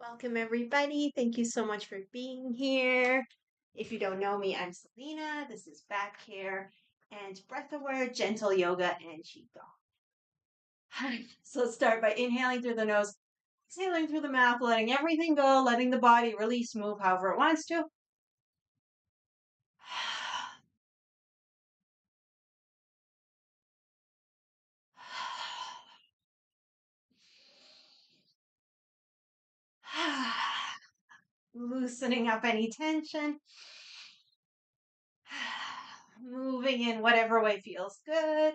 Welcome, everybody. Thank you so much for being here. If you don't know me, I'm Celina. This is back care and breath aware, gentle yoga and Qi Gong. So let's start by inhaling through the nose, exhaling through the mouth, letting everything go, letting the body release, move however it wants to. Loosening up any tension. Moving in whatever way feels good.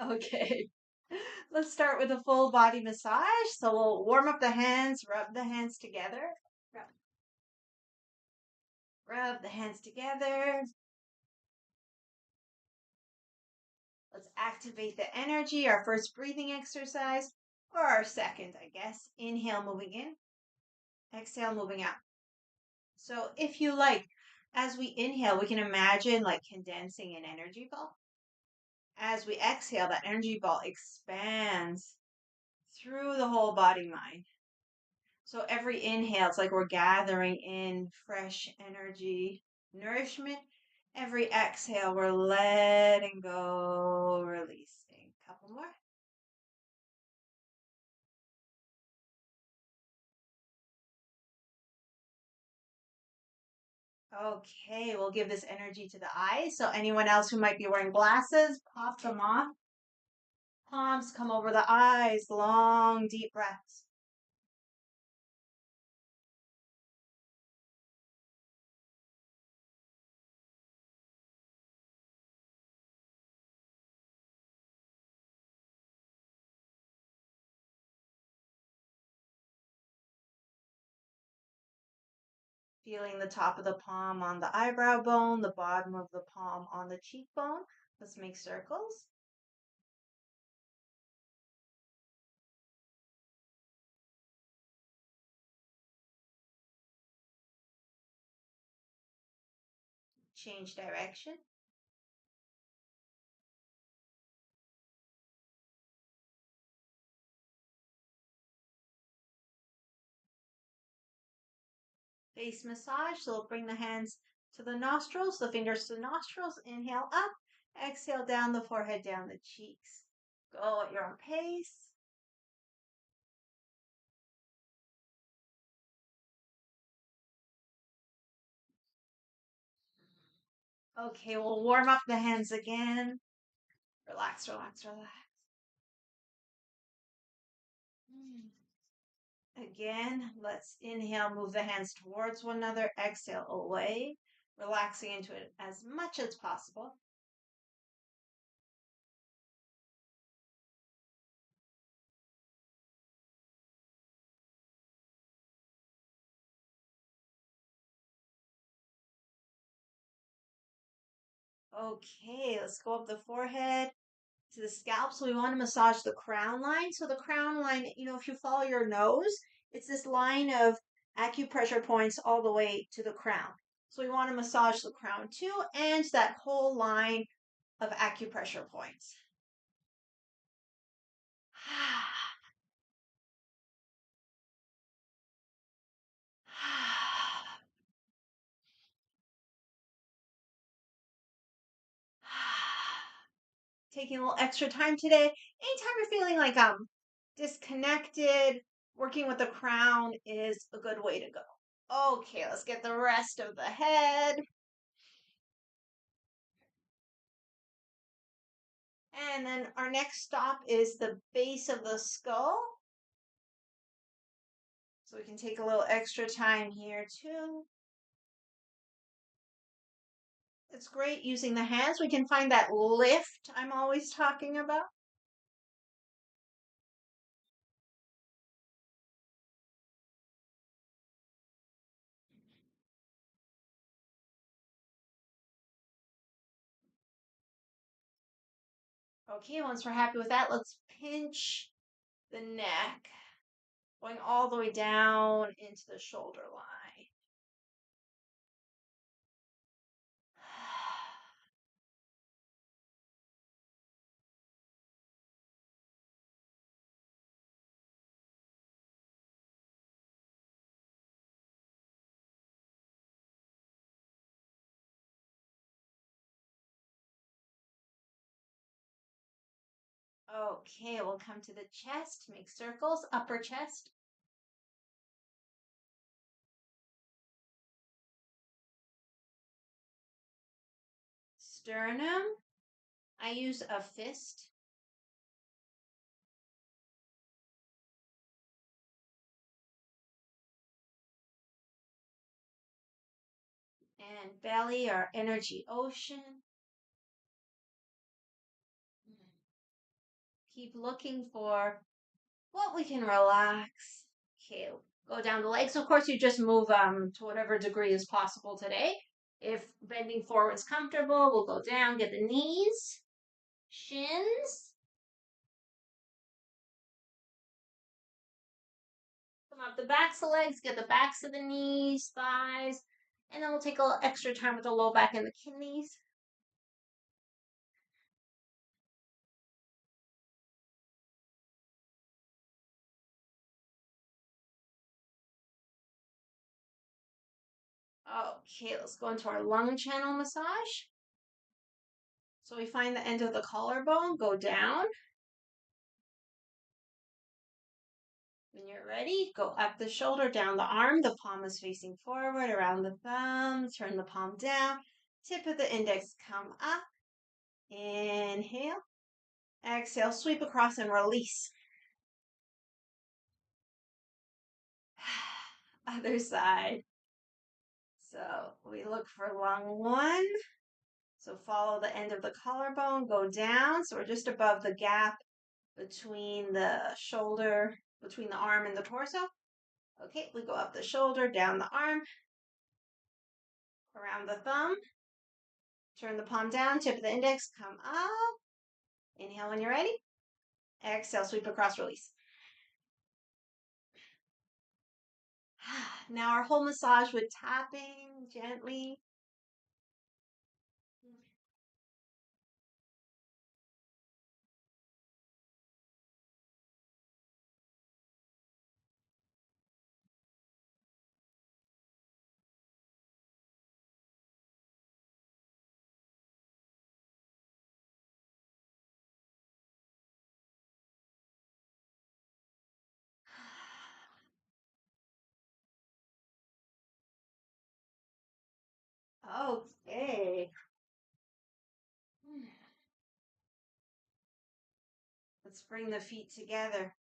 Okay, let's start with a full body massage. So we'll warm up the hands, rub the hands together, rub, rub the hands together. Let's activate the energy, our first breathing exercise, or our second, I guess. Inhale, moving in, exhale, moving out. So if you like, as we inhale, we can imagine like condensing an energy ball. As we exhale, that energy ball expands through the whole body mind. So every inhale, it's like we're gathering in fresh energy, nourishment. Every exhale, we're letting go, releasing. Couple more. Okay, we'll give this energy to the eyes. So anyone else who might be wearing glasses, pop them off. Palms come over the eyes, long, deep breaths. Feeling the top of the palm on the eyebrow bone, the bottom of the palm on the cheekbone. Let's make circles. Change direction. Face massage. So we'll bring the hands to the nostrils, the fingers to the nostrils. Inhale up. Exhale down the forehead, down the cheeks. Go at your own pace. Okay, we'll warm up the hands again. Relax, relax, relax. Again, let's inhale, move the hands towards one another. Exhale away, relaxing into it as much as possible. Okay, let's go up the forehead to the scalp. So we want to massage the crown line. So the crown line, if you follow your nose, it's this line of acupressure points all the way to the crown. So we want to massage the crown too, and that whole line of acupressure points. Taking a little extra time today. Anytime you're feeling like disconnected, working with the crown is a good way to go. Okay, let's get the rest of the head. And then our next stop is the base of the skull. So we can take a little extra time here too. It's great using the hands. We can find that lift I'm always talking about. Okay, once we're happy with that, let's pinch the neck, going all the way down into the shoulder line. Okay, we'll come to the chest. Make circles, upper chest. Sternum. I use a fist. And belly, our energy ocean. Keep looking for what we can relax. Okay, go down the legs. Of course, you just move to whatever degree is possible today. If bending forward is comfortable, we'll go down, get the knees, shins. Come up the backs of the legs, get the backs of the knees, thighs, and then we'll take a little extra time with the low back and the kidneys. Okay, let's go into our lung channel massage. So we find the end of the collarbone, go down. When you're ready, go up the shoulder, down the arm. The palm is facing forward, around the thumb. Turn the palm down. Tip of the index come up. Inhale. Exhale, sweep across and release. Other side. So we look for lung one. So follow the end of the collarbone, go down. So we're just above the gap between the shoulder, between the arm and the torso. Okay, we go up the shoulder, down the arm, around the thumb. Turn the palm down, tip of the index, come up. Inhale when you're ready. Exhale, sweep across, release. Now our whole massage with tapping gently. Okay. Let's bring the feet together.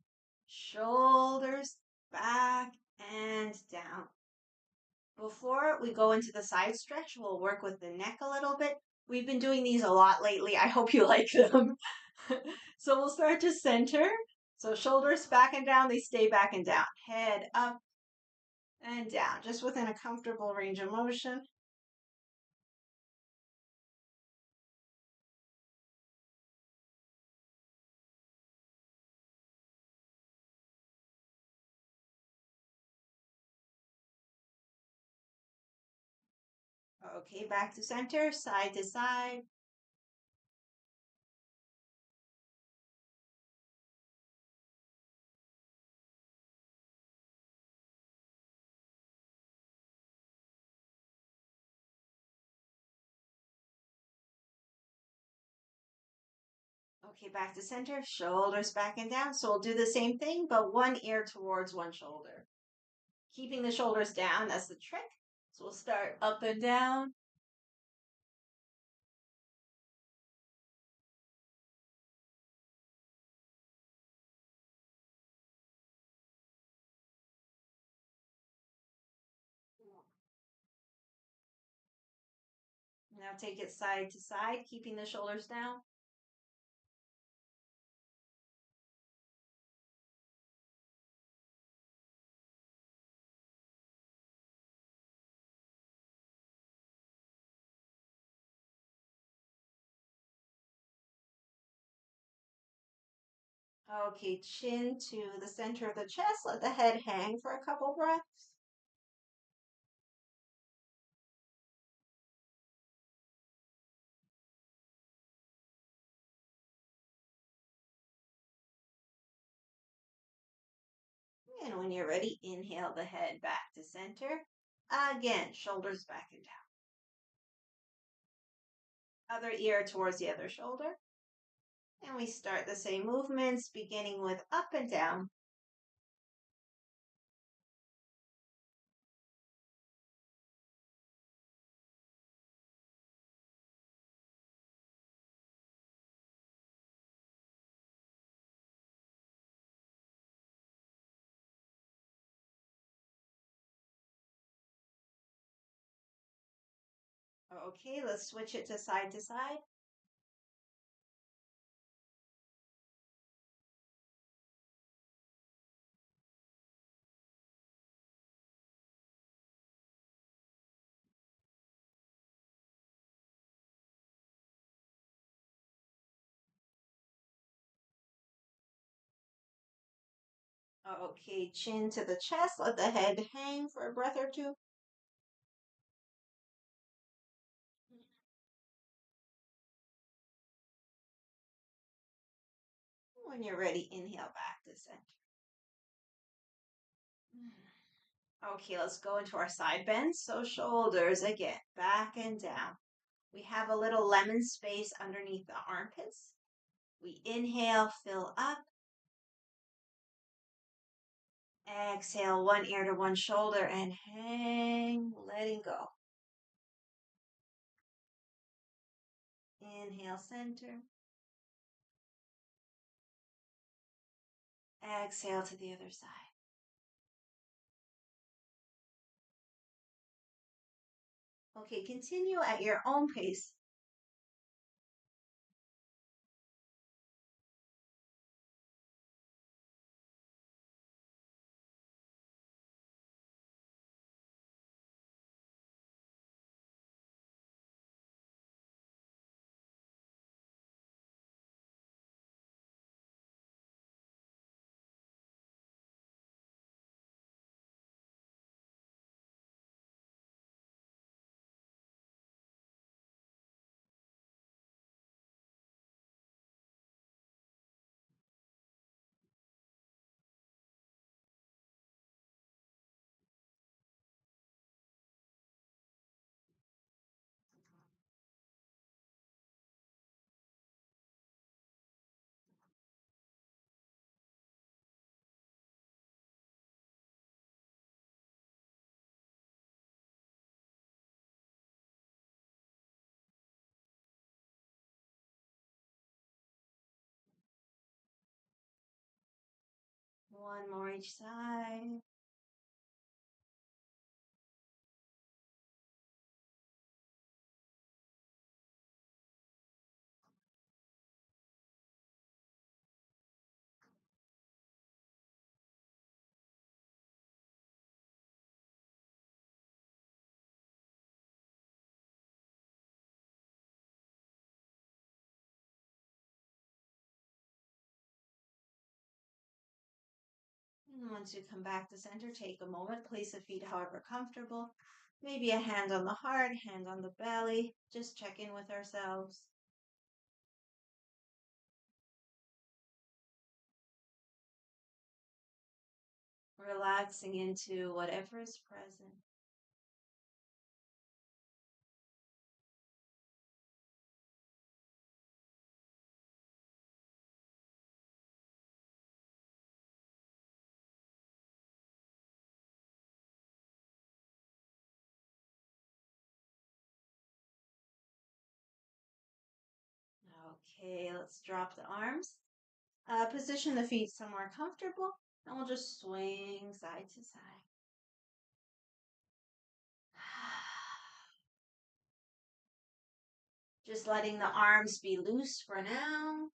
Shoulders back and down. Before we go into the side stretch, we'll work with the neck a little bit. We've been doing these a lot lately. I hope you like them. So we'll start to center. So shoulders back and down, they stay back and down. Head up and down, just within a comfortable range of motion. Okay, back to center, side to side. Okay, back to center, shoulders back and down. So we'll do the same thing, but one ear towards one shoulder. Keeping the shoulders down, that's the trick. So we'll start up and down. Now take it side to side, keeping the shoulders down. Okay, chin to the center of the chest. Let the head hang for a couple breaths. And when you're ready, inhale the head back to center. Again, shoulders back and down. Other ear towards the other shoulder. And we start the same movements, beginning with up and down. Okay, let's switch it to side to side. Okay, chin to the chest. Let the head hang for a breath or two. When you're ready, inhale back to center. Okay, let's go into our side bends. So shoulders again, back and down. We have a little lemon space underneath the armpits. We inhale, fill up. Exhale, one ear to one shoulder and hang, letting go. Inhale, center. Exhale to the other side. Okay, continue at your own pace. One more each side. And once you come back to center, take a moment, place the feet however comfortable. Maybe a hand on the heart, hand on the belly. Just check in with ourselves. Relaxing into whatever is present. Okay, let's drop the arms. Position the feet somewhere comfortable, and we'll just swing side to side. Just letting the arms be loose for now.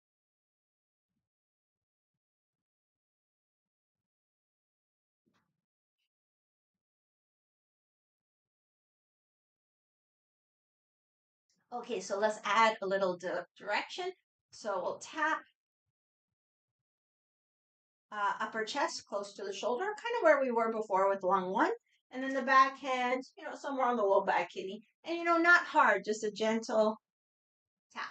Okay, so let's add a little direction. So we'll tap upper chest close to the shoulder, kind of where we were before with lung one. And then the back hand, somewhere on the low back kidney. And, not hard, just a gentle tap.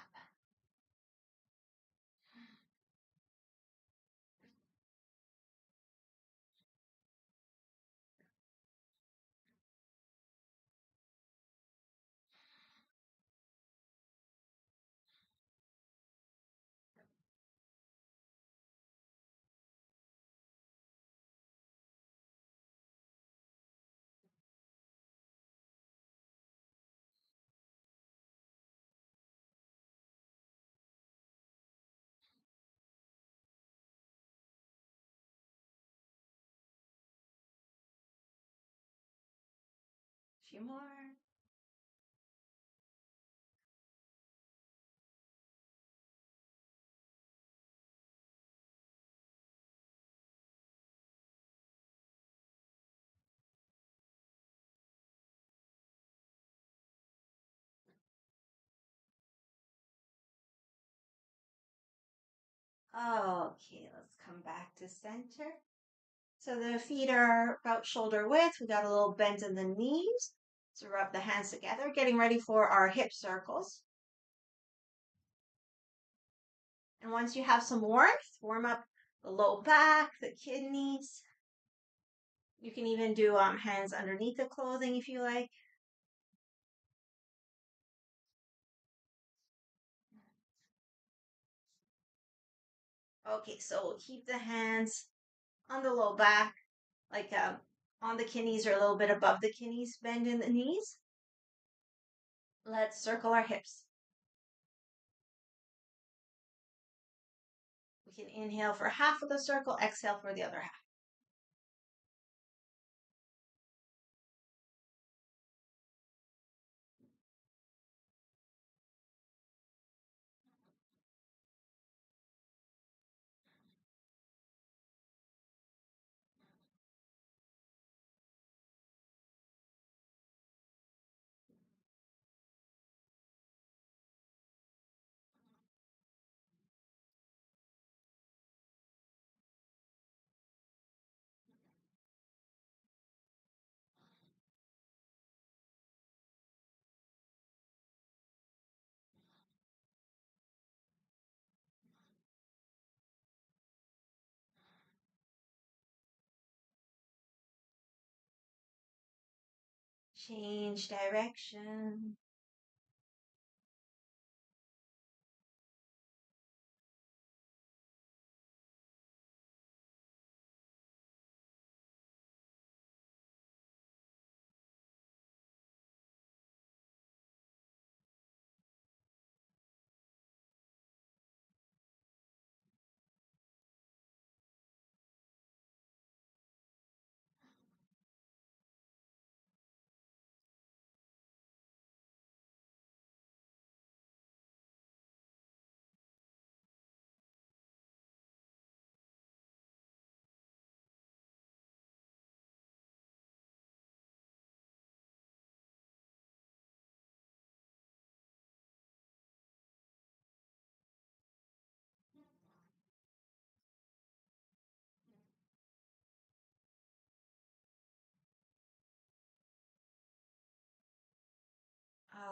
Few more. Okay, let's come back to center. So the feet are about shoulder width. We got a little bend in the knees. So rub the hands together, getting ready for our hip circles. And once you have some warmth, warm up the low back, the kidneys. You can even do hands underneath the clothing if you like. Okay, so we'll keep the hands on the low back, like on the kidneys or a little bit above the kidneys, bend in the knees. Let's circle our hips. We can inhale for half of the circle, exhale for the other half. Change direction.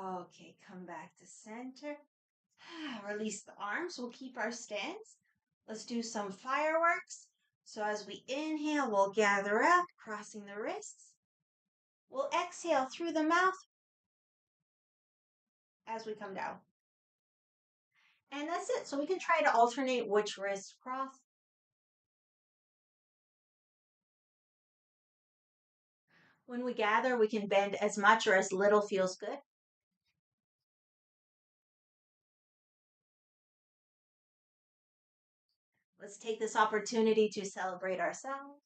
Okay, come back to center. Release the arms. We'll keep our stance. Let's do some fireworks. So as we inhale, we'll gather up, crossing the wrists. We'll exhale through the mouth as we come down. And that's it. So we can try to alternate which wrist cross. When we gather, we can bend as much or as little feels good. Let's take this opportunity to celebrate ourselves.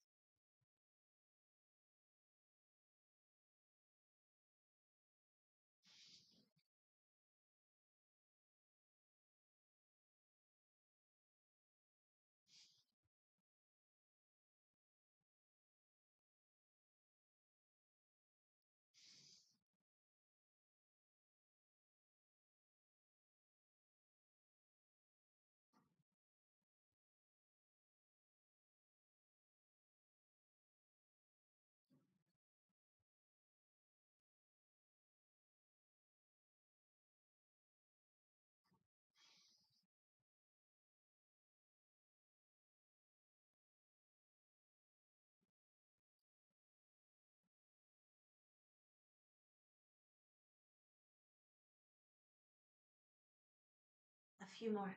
A few more.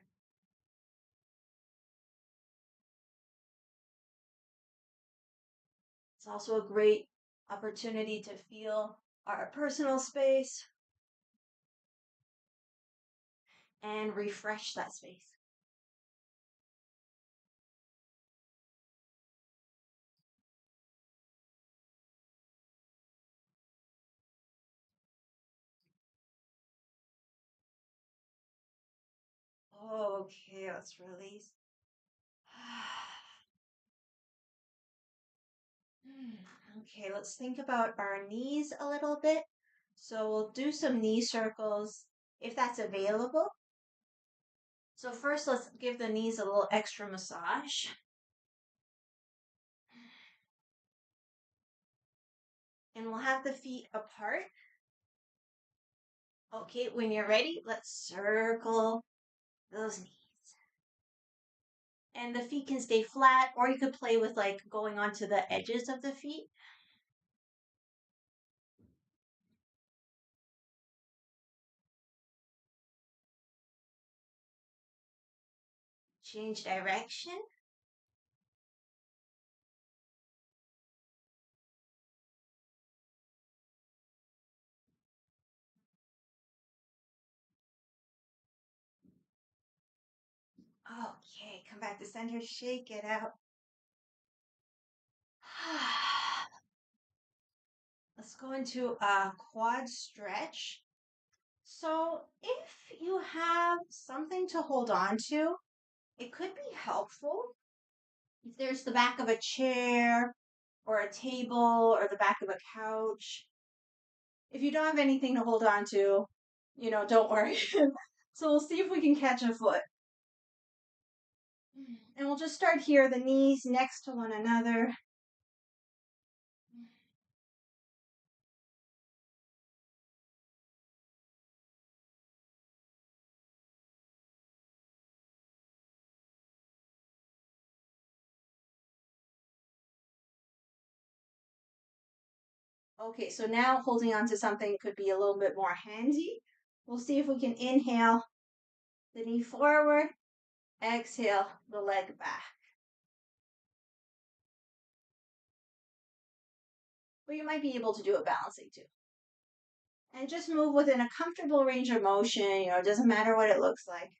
It's also a great opportunity to feel our personal space and refresh that space. Okay, let's release. Okay, let's think about our knees a little bit. So we'll do some knee circles if that's available. So first, let's give the knees a little extra massage. And we'll have the feet apart. Okay, when you're ready, let's circle those knees. And the feet can stay flat, or you could play with like going onto the edges of the feet. Change direction. Okay, come back to center, shake it out. Let's go into a quad stretch. So if you have something to hold on to, it could be helpful. If there's the back of a chair or a table or the back of a couch, if you don't have anything to hold on to, don't worry. So we'll see if we can catch a foot. And we'll just start here, the knees next to one another. Okay, so now holding on to something could be a little bit more handy. We'll see if we can inhale the knee forward, exhale the leg back. But you might be able to do it balancing too. And just move within a comfortable range of motion. It doesn't matter what it looks like.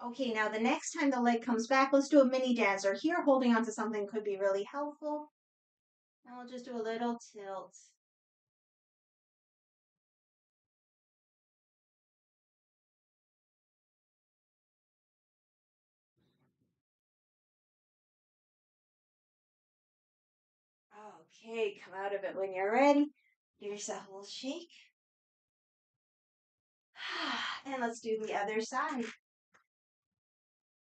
Okay, now the next time the leg comes back, let's do a mini dance. Or here, holding onto something could be really helpful. And we'll just do a little tilt. Okay, come out of it when you're ready. Give yourself a little shake. And let's do the other side.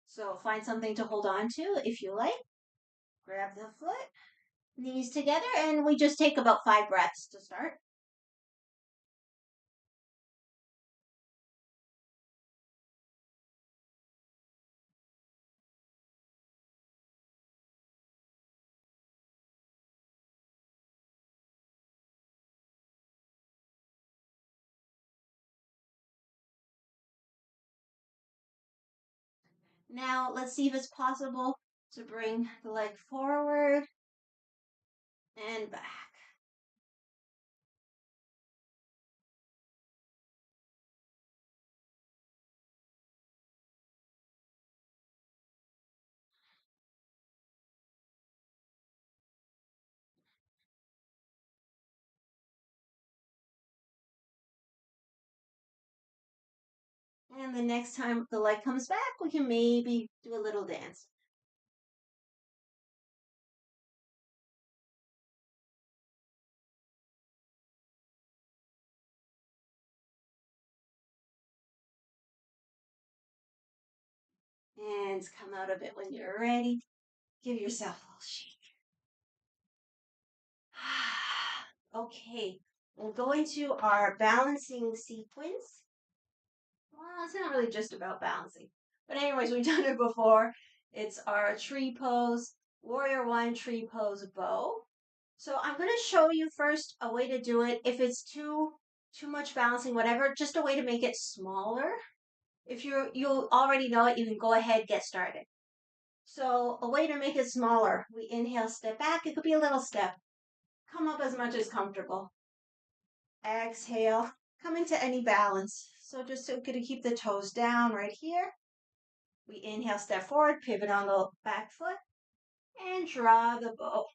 So find something to hold on to if you like. Grab the foot, knees together, and we just take about 5 breaths to start. Now let's see if it's possible to bring the leg forward and back. And the next time the leg comes back, we can maybe do a little dance. And come out of it when you're ready. Give yourself a little shake. Okay, we'll go into our balancing sequence. Well, it's not really just about balancing. But anyways, we've done it before. It's our tree pose, warrior one, tree pose, bow. So I'm going to show you first a way to do it. If it's too much balancing, whatever, just a way to make it smaller. If you already know it, you can go ahead, get started. So a way to make it smaller, we inhale, step back. It could be a little step. Come up as much as comfortable. Exhale, come into any balance. So just so going to keep the toes down right here. We inhale, step forward, pivot on the back foot, and draw the bow.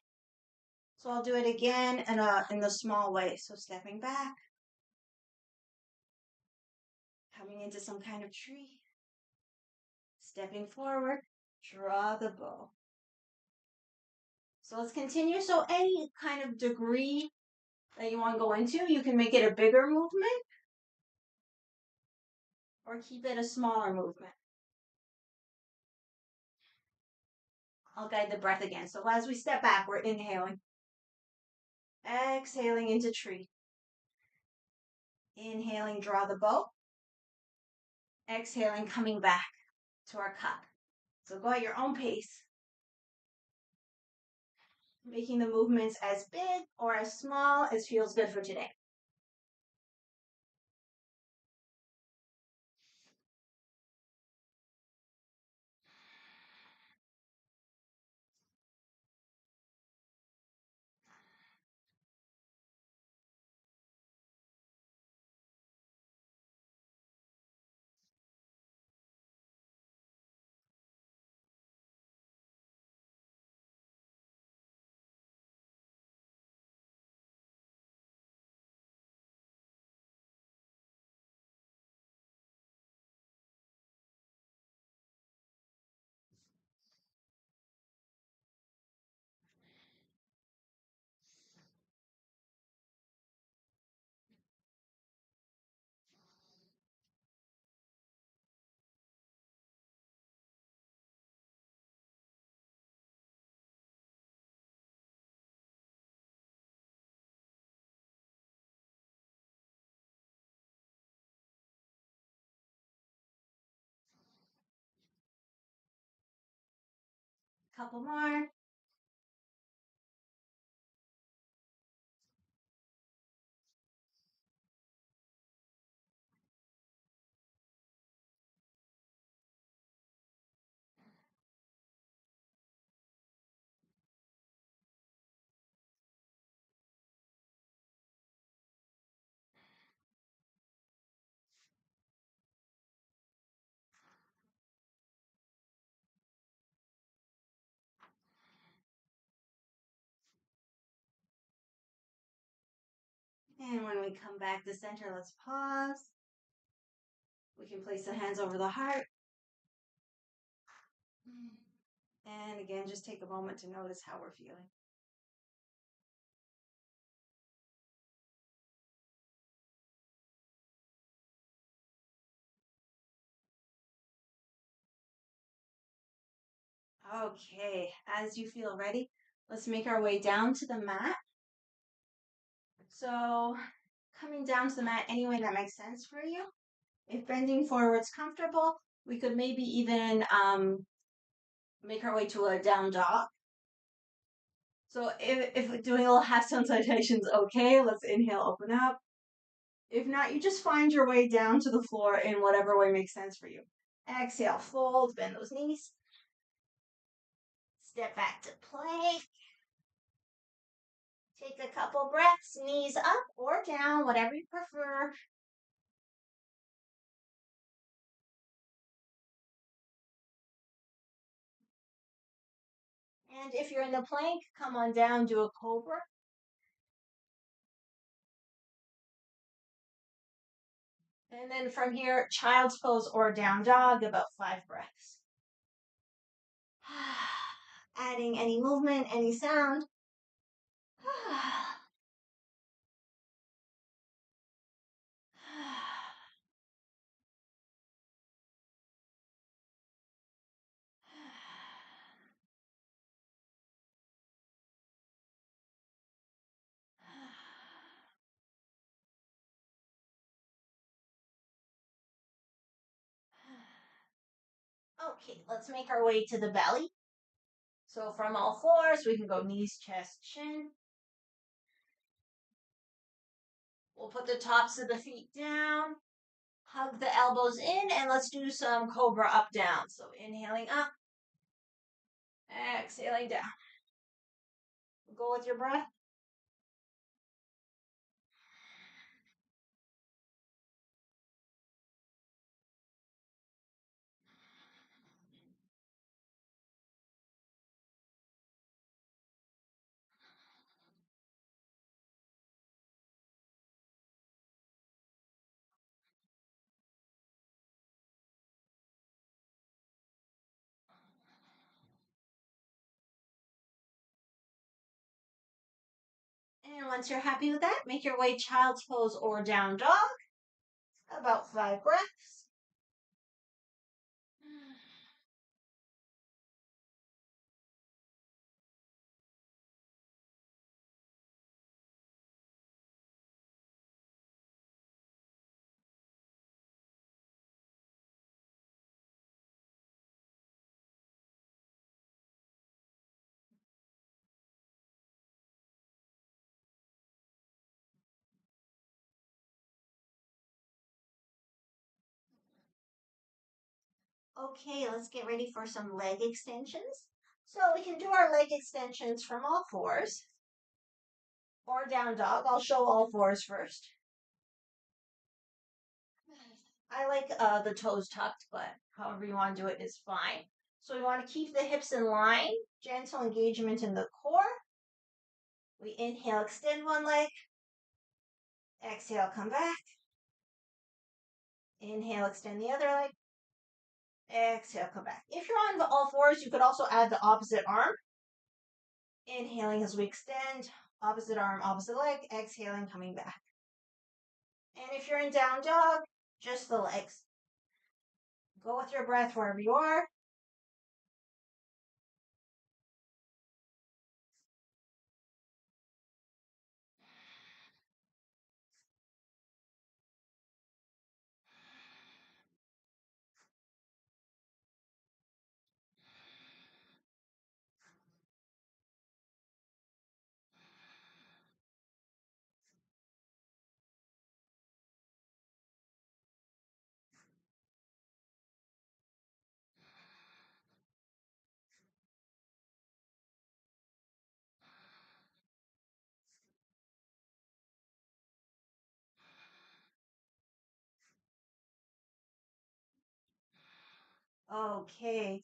So I'll do it again in the small way. So stepping back, coming into some kind of tree, stepping forward, draw the bow. So let's continue. So any kind of degree that you want to go into, you can make it a bigger movement or keep it a smaller movement. I'll guide the breath again. So as we step back, we're inhaling. Exhaling into tree. Inhaling, draw the bow. Exhaling, coming back to our cup. So go at your own pace. Making the movements as big or as small as feels good for today. Couple more. And when we come back to center, let's pause. We can place the hands over the heart. And again, just take a moment to notice how we're feeling. Okay, as you feel ready, let's make our way down to the mat. So coming down to the mat any way that makes sense for you. If bending forward's comfortable, we could maybe even make our way to a down dog. So if doing a little half sun salutation is okay, let's inhale, open up. If not, you just find your way down to the floor in whatever way makes sense for you. Exhale, fold, bend those knees. Step back to plank. Take a couple breaths, knees up or down, whatever you prefer. And if you're in the plank, come on down, do a cobra. And then from here, child's pose or down dog, about 5 breaths. Adding any movement, any sound. Okay, let's make our way to the belly. So from all fours, we can go knees, chest, chin. We'll put the tops of the feet down, hug the elbows in, and let's do some cobra up down. So inhaling up, exhaling down. Go with your breath. Once you're happy with that, make your way child's pose or down dog. About 5 breaths. Okay, let's get ready for some leg extensions. So we can do our leg extensions from all fours or down dog. I'll show all fours first. I like the toes tucked, but however you want to do it is fine. So we want to keep the hips in line, gentle engagement in the core. We inhale, extend one leg. Exhale, come back. Inhale, extend the other leg. Exhale, come back. If you're on all fours, you could also add the opposite arm. Inhaling as we extend, opposite arm, opposite leg. Exhaling, coming back. And if you're in down dog, just the legs. Go with your breath wherever you are. Okay,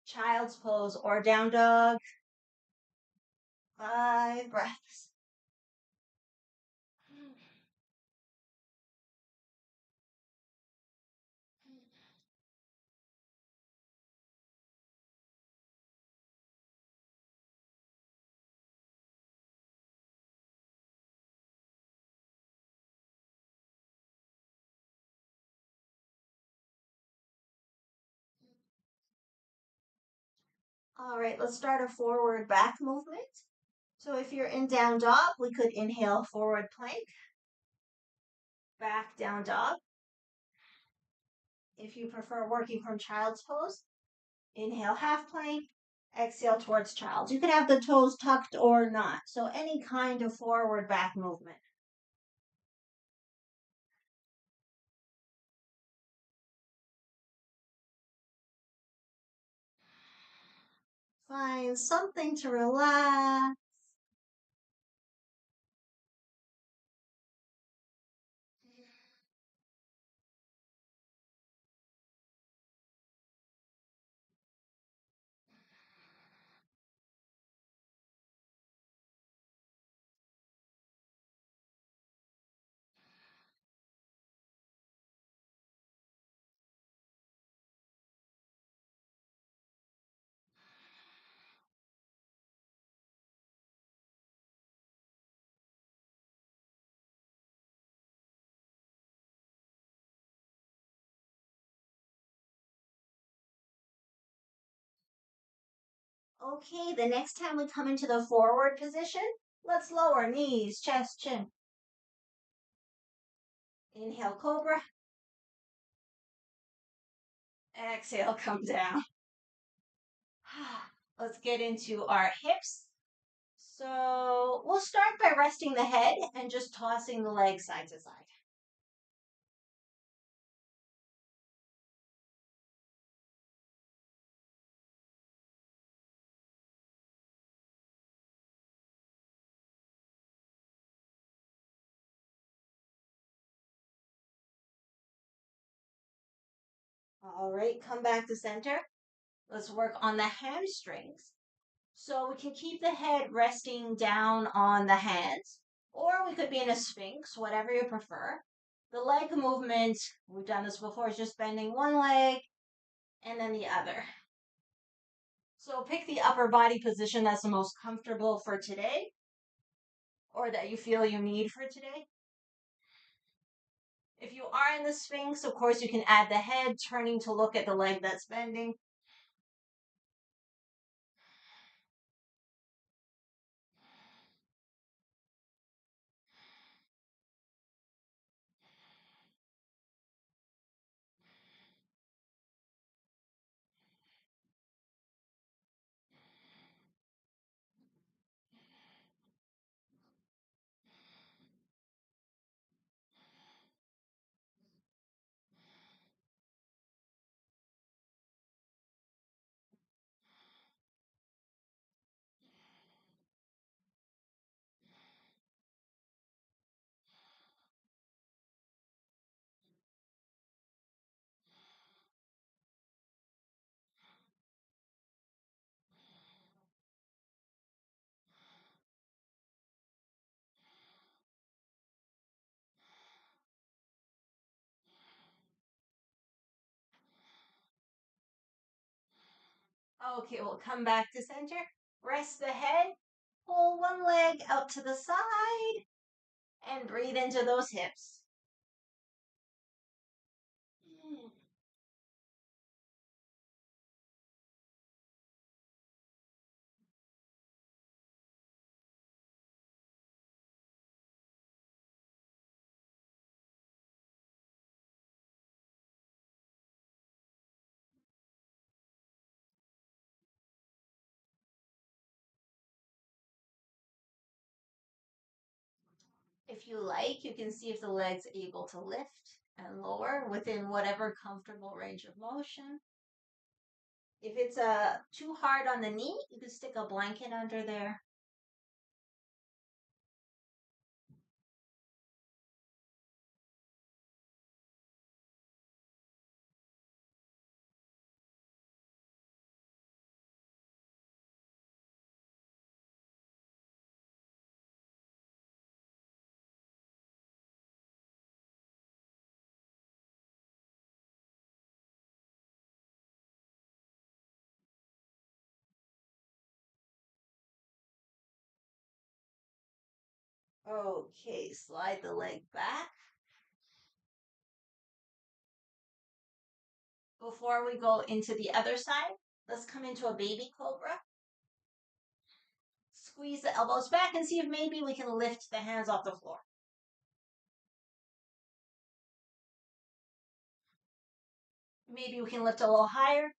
child's pose or down dog. 5 breaths. All right, let's start a forward back movement. So if you're in down dog, we could inhale forward plank, back down dog. If you prefer working from child's pose, inhale half plank, exhale towards child. You could have the toes tucked or not. So any kind of forward back movement. Find something to relax. Okay, the next time we come into the forward position, let's lower knees, chest, chin. Inhale, cobra. Exhale, come down. Let's get into our hips. So we'll start by resting the head and just tossing the legs side to side. All right, come back to center. Let's work on the hamstrings. So we can keep the head resting down on the hands, or we could be in a sphinx, whatever you prefer. The leg movement, we've done this before, is just bending one leg and then the other. So pick the upper body position that's the most comfortable for today. or that you feel you need for today. If you are in the Sphinx, of course, you can add the head turning to look at the leg that's bending. Okay, we'll come back to center. Rest the head. Pull one leg out to the side and breathe into those hips. If you like, you can see if the leg's able to lift and lower within whatever comfortable range of motion. If it's too hard on the knee, you can stick a blanket under there. Okay, slide the leg back. Before we go into the other side, let's come into a baby cobra. Squeeze the elbows back and see if maybe we can lift the hands off the floor. Maybe we can lift a little higher.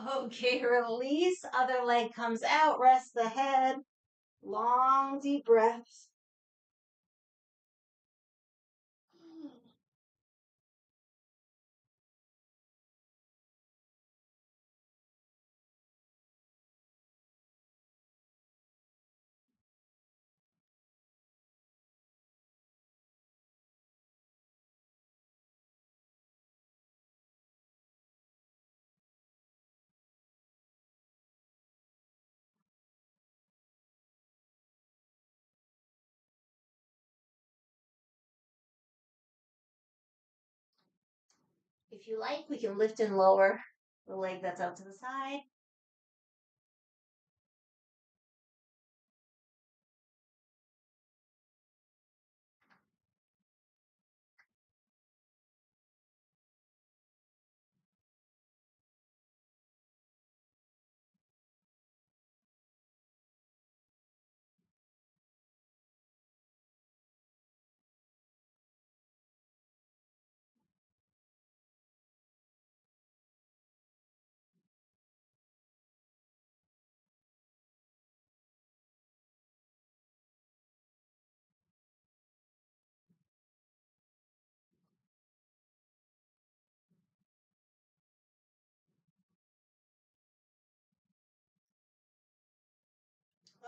Okay, release. Other leg comes out. Rest the head. Long, deep breaths. If you like, we can lift and lower the leg that's out to the side.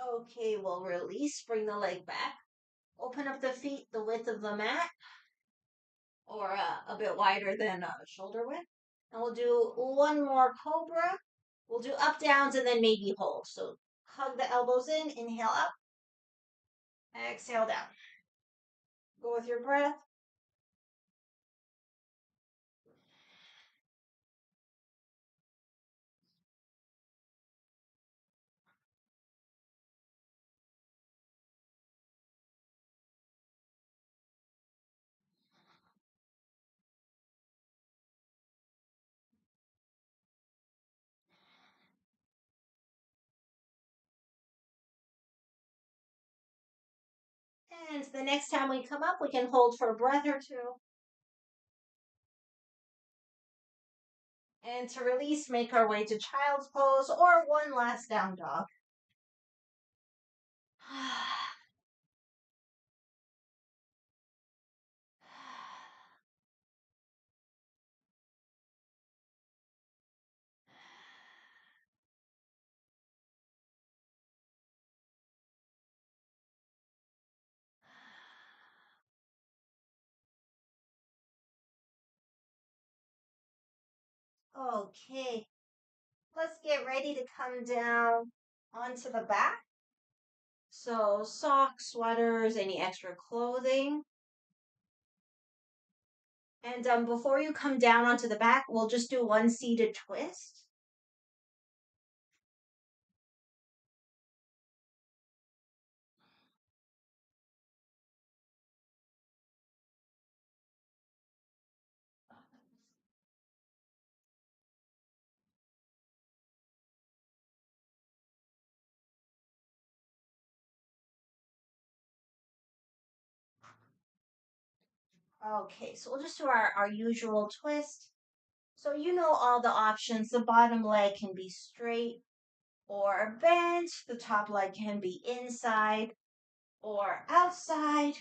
Okay, we'll release, bring the leg back. Open up the feet the width of the mat or a bit wider than shoulder width. And we'll do one more cobra. We'll do up, downs, and then maybe hold. So hug the elbows in, inhale up, exhale down. Go with your breath. And the next time we come up, we can hold for a breath or two. And to release, make our way to child's pose or one last down dog. Okay, let's get ready to come down onto the back. So socks, sweaters, any extra clothing. And before you come down onto the back, we'll just do one seated twist. Okay, so we'll just do our usual twist. So you know all the options. The bottom leg can be straight or bent. The top leg can be inside or outside.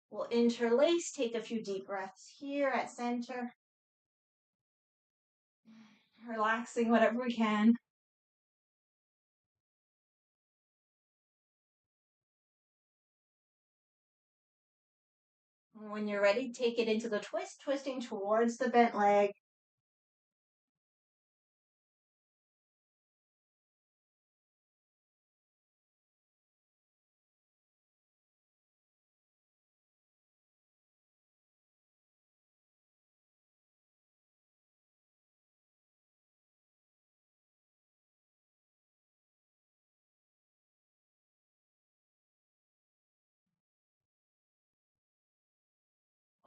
We'll interlace. Take a few deep breaths here at center. Relaxing whatever we can. When you're ready, take it into the twist, twisting towards the bent leg.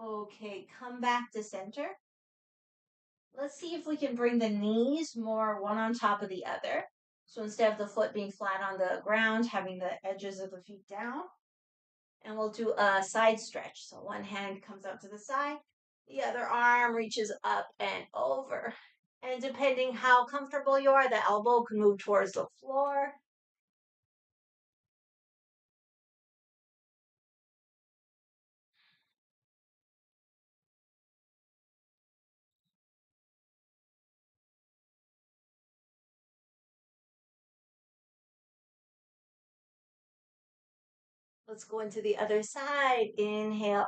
Okay, come back to center. Let's see if we can bring the knees more one on top of the other. So instead of the foot being flat on the ground, having the edges of the feet down. And we'll do a side stretch. So one hand comes out to the side, the other arm reaches up and over. And depending how comfortable you are, the elbow can move towards the floor. Let's go into the other side. Inhale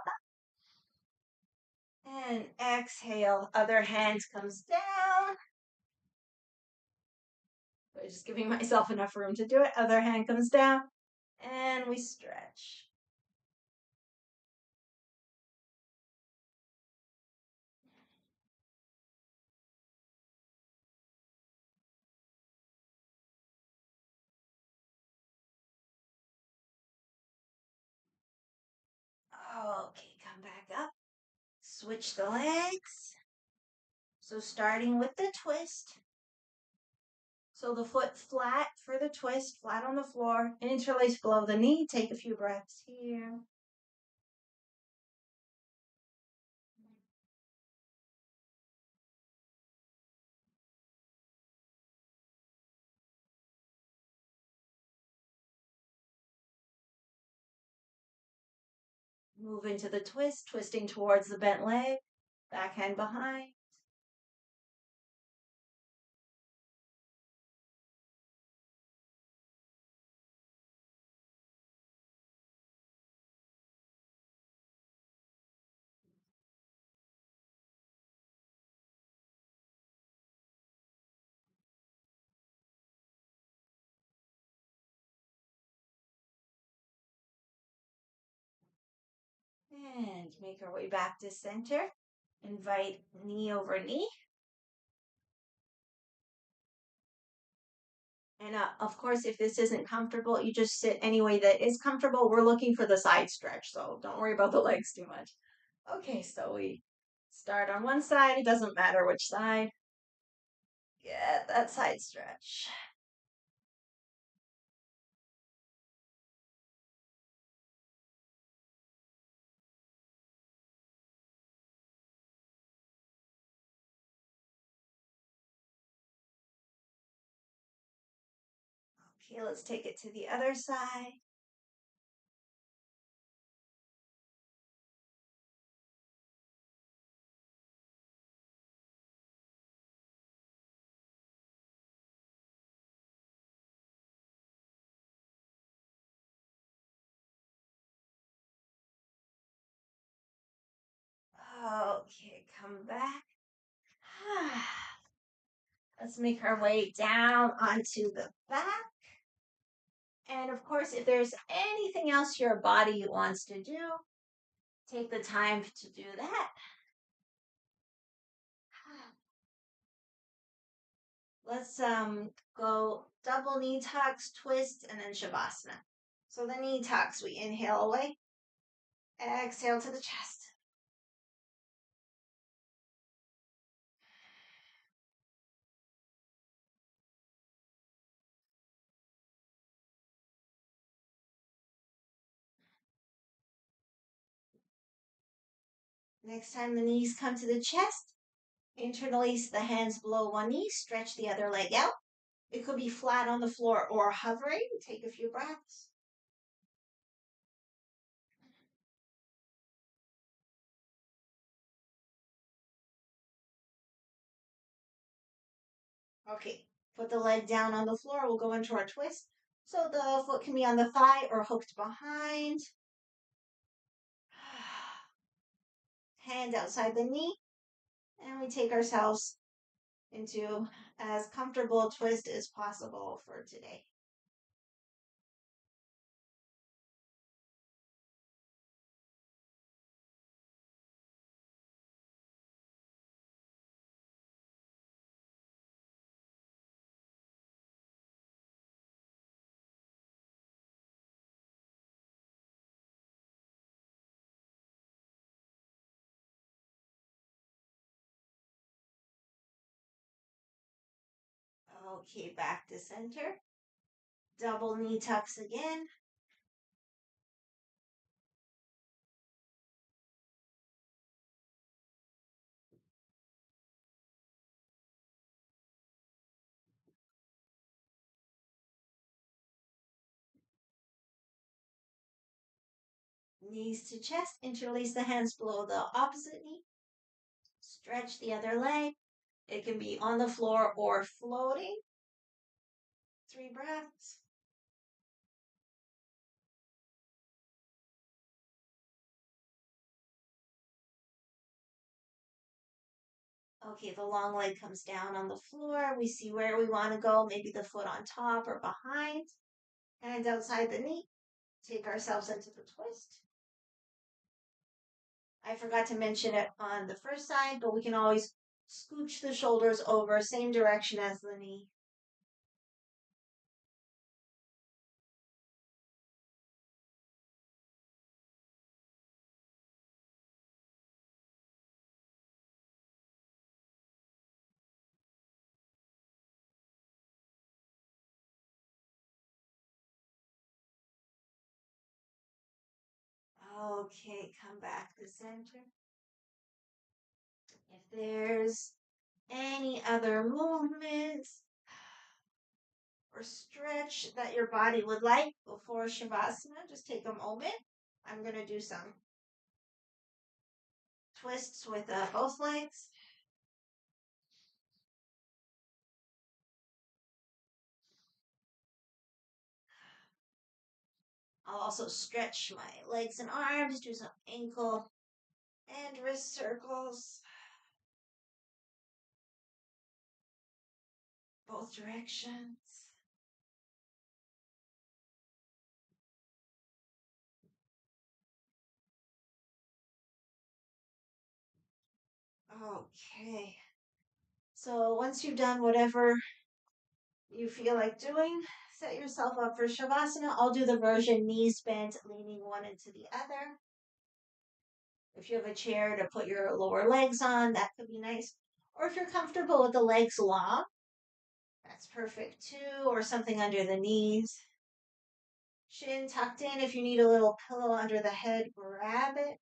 and exhale. Other hand comes down. So just giving myself enough room to do it. Other hand comes down and we stretch. Okay, come back up. Switch the legs. So starting with the twist. So the foot flat for the twist, flat on the floor, interlace below the knee. Take a few breaths here. Move into the twist, twisting towards the bent leg. Backhand behind. And make our way back to center. Invite knee over knee. And of course, if this isn't comfortable, you just sit any way that is comfortable. We're looking for the side stretch, so don't worry about the legs too much. Okay, so we start on one side. It doesn't matter which side. Get that side stretch. Okay, let's take it to the other side. Okay, come back. Let's make our way down onto the back. And of course, if there's anything else your body wants to do, take the time to do that. Let's go double knee tucks, twist, and then shavasana. So the knee tucks, we inhale away, exhale to the chest. Next time the knees come to the chest, interlace the hands below one knee, stretch the other leg out. It could be flat on the floor or hovering. Take a few breaths. Okay, put the leg down on the floor. We'll go into our twist. So the foot can be on the thigh or hooked behind. Hand outside the knee. And we take ourselves into as comfortable a twist as possible for today. Okay, back to center. Double knee tucks again. Knees to chest. Interlace the hands below the opposite knee. Stretch the other leg. It can be on the floor or floating. 3 breaths. Okay, the long leg comes down on the floor. We see where we want to go, maybe the foot on top or behind. Hands outside the knee. Take ourselves into the twist. I forgot to mention it on the first side, but we can always scooch the shoulders over, same direction as the knee. Okay, come back to center. If there's any other movements or stretch that your body would like before Shavasana, just take a moment. I'm going to do some twists with both legs. I'll also stretch my legs and arms, do some ankle and wrist circles, both directions. Okay. So once you've done whatever you feel like doing, set yourself up for Shavasana. I'll do the version knees bent, leaning one into the other. If you have a chair to put your lower legs on, that could be nice. Or if you're comfortable with the legs long, that's perfect too, or something under the knees. Shin tucked in. If you need a little pillow under the head, grab it.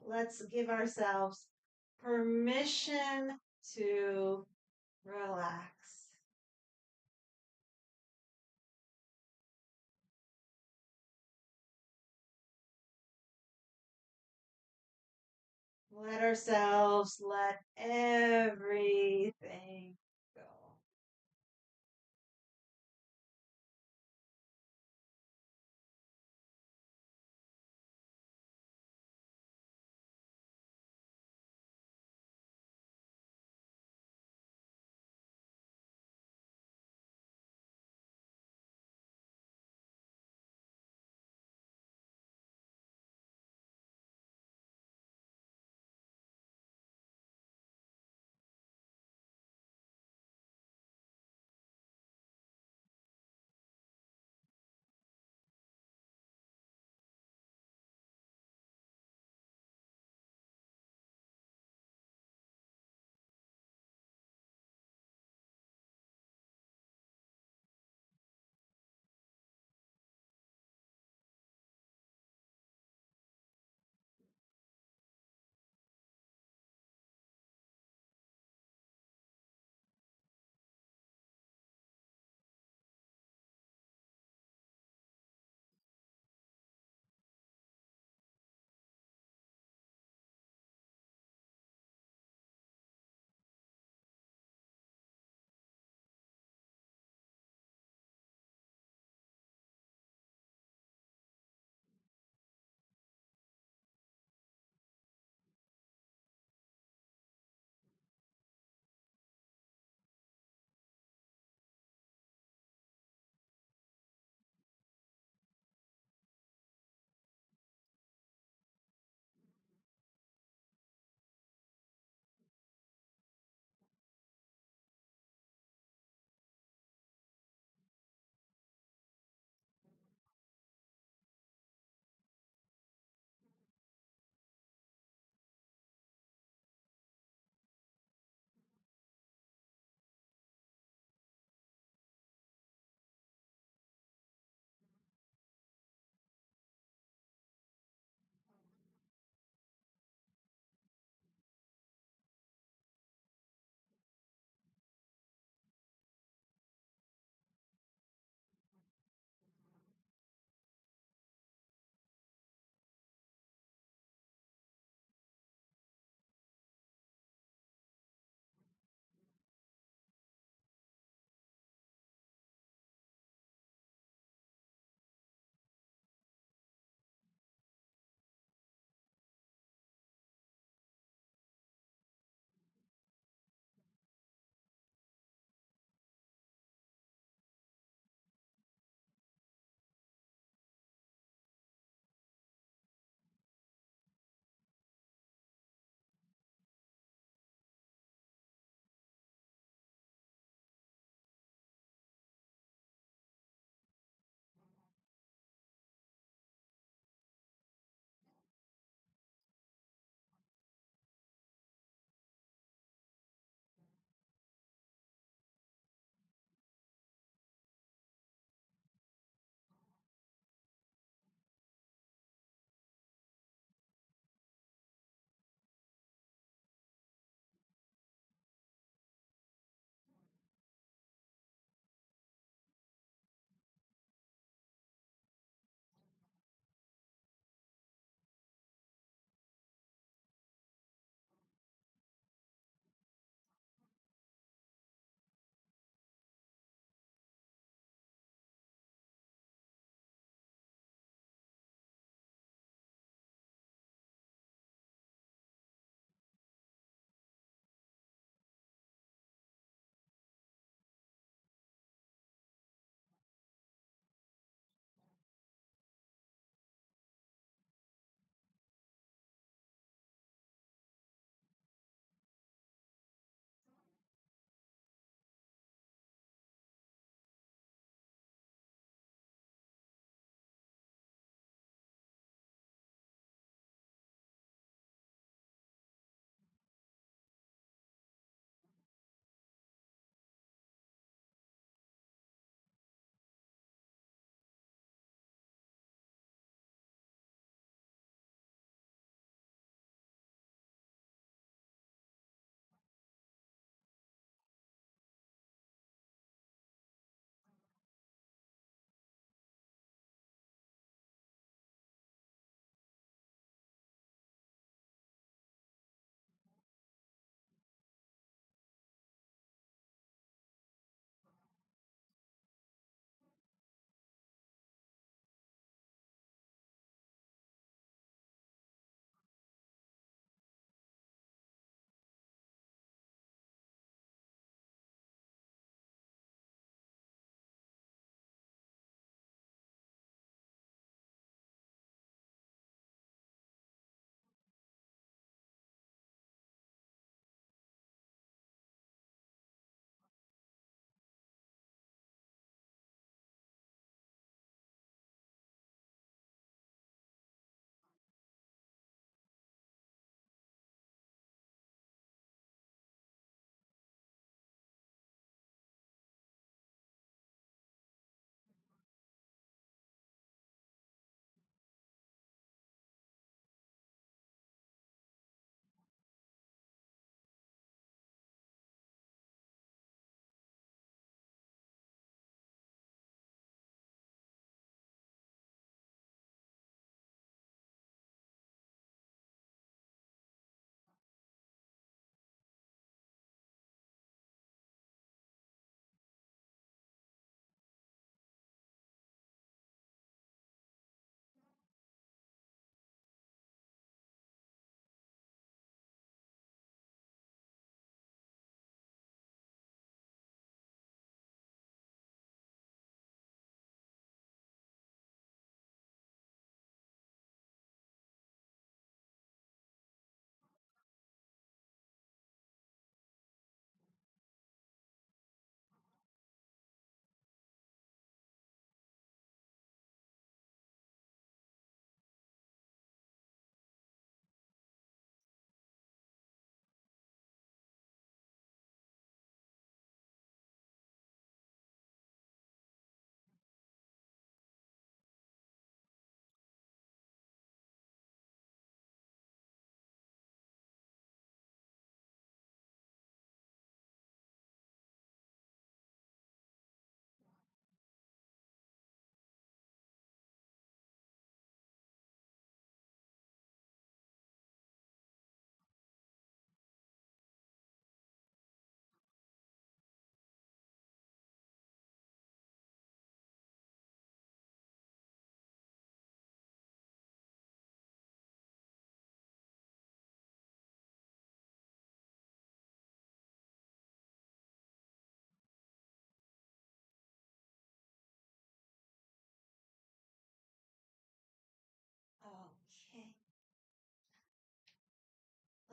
Let's give ourselves permission to relax. Let ourselves let everything go.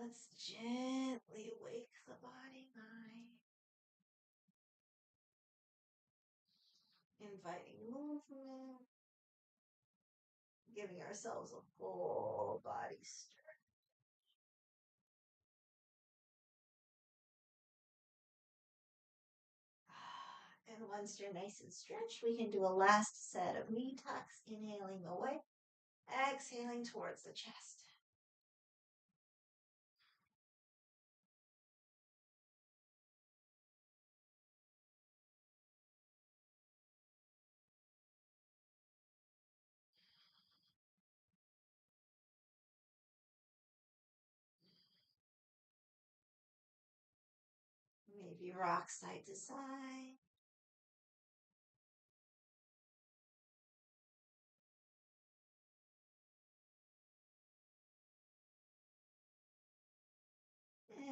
Let's gently wake the body, mind. Inviting movement. Giving ourselves a full body stretch. And once you're nice and stretched, we can do a last set of knee tucks, inhaling away, exhaling towards the chest. Maybe rock side to side.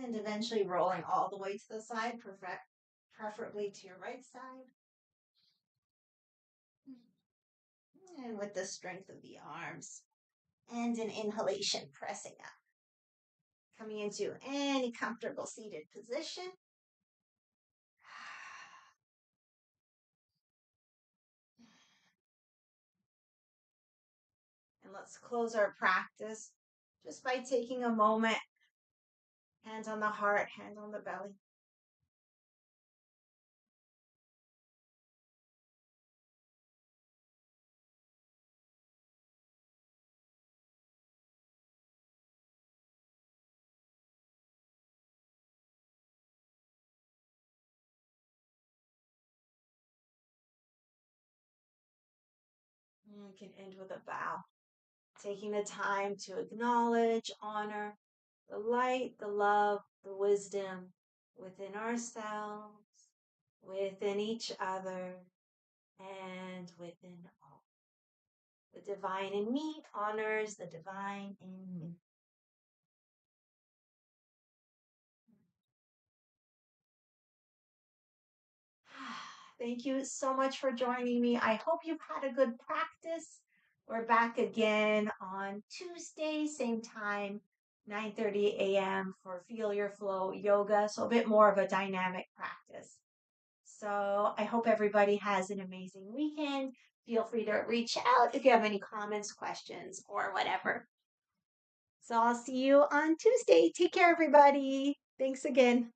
And eventually rolling all the way to the side, preferably to your right side. And with the strength of the arms. And an inhalation, pressing up. Coming into any comfortable seated position. And let's close our practice just by taking a moment, hands on the heart, hands on the belly. You can end with a bow, taking the time to acknowledge, honor the light, the love, the wisdom within ourselves, within each other, and within all. The divine in me honors the divine in me. Thank you so much for joining me. I hope you've had a good practice. We're back again on Tuesday, same time, 9:30 a.m. for Feel Your Flow yoga. So a bit more of a dynamic practice. So I hope everybody has an amazing weekend. Feel free to reach out if you have any comments, questions, or whatever. So I'll see you on Tuesday. Take care, everybody. Thanks again.